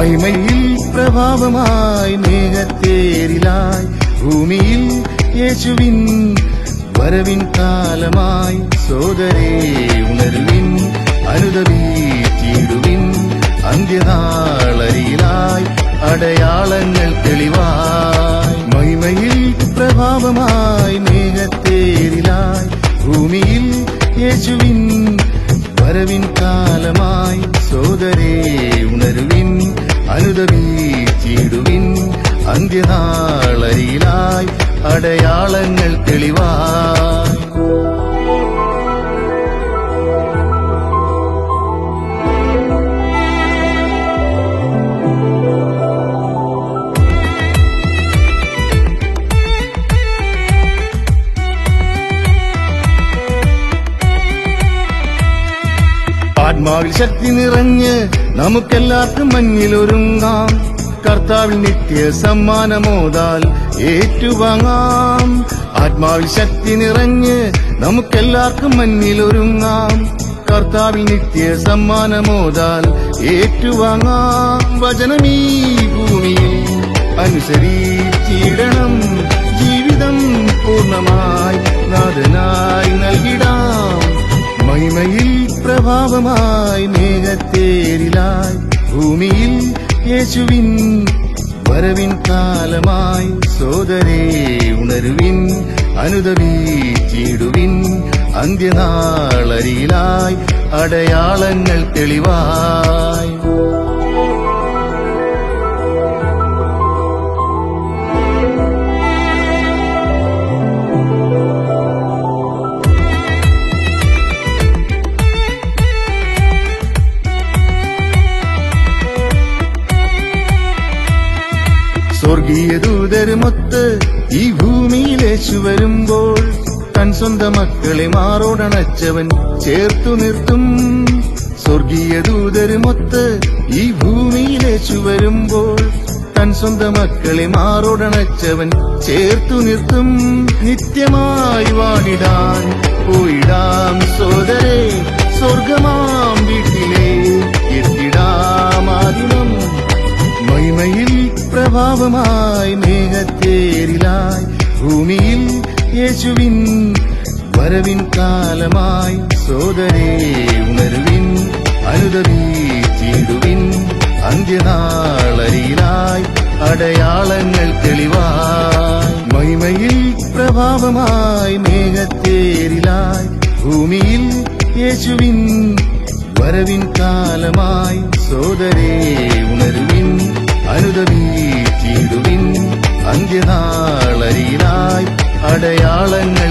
മഹിമയിൽ പ്രഭാവമായി മേഘത്തേരിലായി ഭൂമിയിൽ യേശുവിൻ വരവിൻ കാലമായി സോദരേ ഉണരുവിൻ അനുദപിച്ചിടുവിൻ അന്ത്യനാളരിയിലായി അടയാളങ്ങൾ തെളിവായി മഹിമയിൽ പ്രഭാവമായി മേഘത്തേരിലായി ഭൂമിയിൽ യേശുവിൻ വരവിൻ കാലമായി സോദരേ ഉണരുവിൻ അനുദപിച്ചിടുവിൻ അന്ത്യനാളരിയിലായി അടയാളങ്ങൾ തെളിവായി ആത്മാവിൽ ശക്തി നിറഞ്ഞ് നമുക്കെല്ലാവർക്കും മഞ്ഞിലൊരുങ്ങാം കർത്താവിൽ നിത്യ സമ്മാനമോദാൽ ഏറ്റുവാങ്ങാം ആത്മാവിൽ ശക്തി നിറഞ്ഞ് നമുക്കെല്ലാവർക്കും മഞ്ഞിലൊരുങ്ങാം കർത്താവിൽ നിത്യ സമ്മാനമോദാൽ ഏറ്റുവാങ്ങാം വചനമീ ഭൂമിയിൽ അനുസരിച്ചിടണം ജീവിതം പൂർണ്ണമായി നാഥനായി നൽകിടാം മഹിമയിൽ പ്രഭാവമായി മേഘത്തേരിലായി ഭൂമിയിൽ യേശുവിൻ വരവിൻ കാലമായി സോദരേ ഉണരുവിൻ അനുദപിച്ചിടുവിൻ അന്ത്യനാളരിയിലായി അടയാളങ്ങൾ തെളിവായി സ്വർഗീയ ദൂതരുമൊത്ത് ഈ ഭൂമിയിലേശു വരുമ്പോൾ തൻ സ്വന്തം മക്കളെ മാറോടണച്ചവൻ ചേർത്തു നിർത്തും സ്വർഗീയ ദൂതരുമൊത്ത് ഈ ഭൂമിയിലേശു വരുമ്പോൾ തൻ സ്വന്തം മക്കളെ മാറോടണച്ചവൻ ചേർത്തു നിർത്തും നിത്യമായി വാണിടാൻ പോയിടാം സോദരേ സ്വർഗമാം വീട്ടിലെ എത്തിടാമാദിനം മഹിമയിൽ പ്രഭാവമായി മേഘത്തേരിലായി ഭൂമിയിൽ യേശുവിൻ വരവിൻ കാലമായി സോദരേ ഉണരുവിൻ അനുദപിച്ചിടുവിൻ അന്ത്യനാളരിയിലായി അടയാളങ്ങൾ തെളിവായി മഹിമയിൽ പ്രഭാവമായി മേഘത്തേരിലായി ഭൂമിയിൽ യേശുവിൻ വരവിൻ കാലമായി സോദരേ ഉണരുവിൻ അനുദപിച്ചിടുവിൻ അന്ത്യനാളരിയിലായി അടയാളങ്ങൾ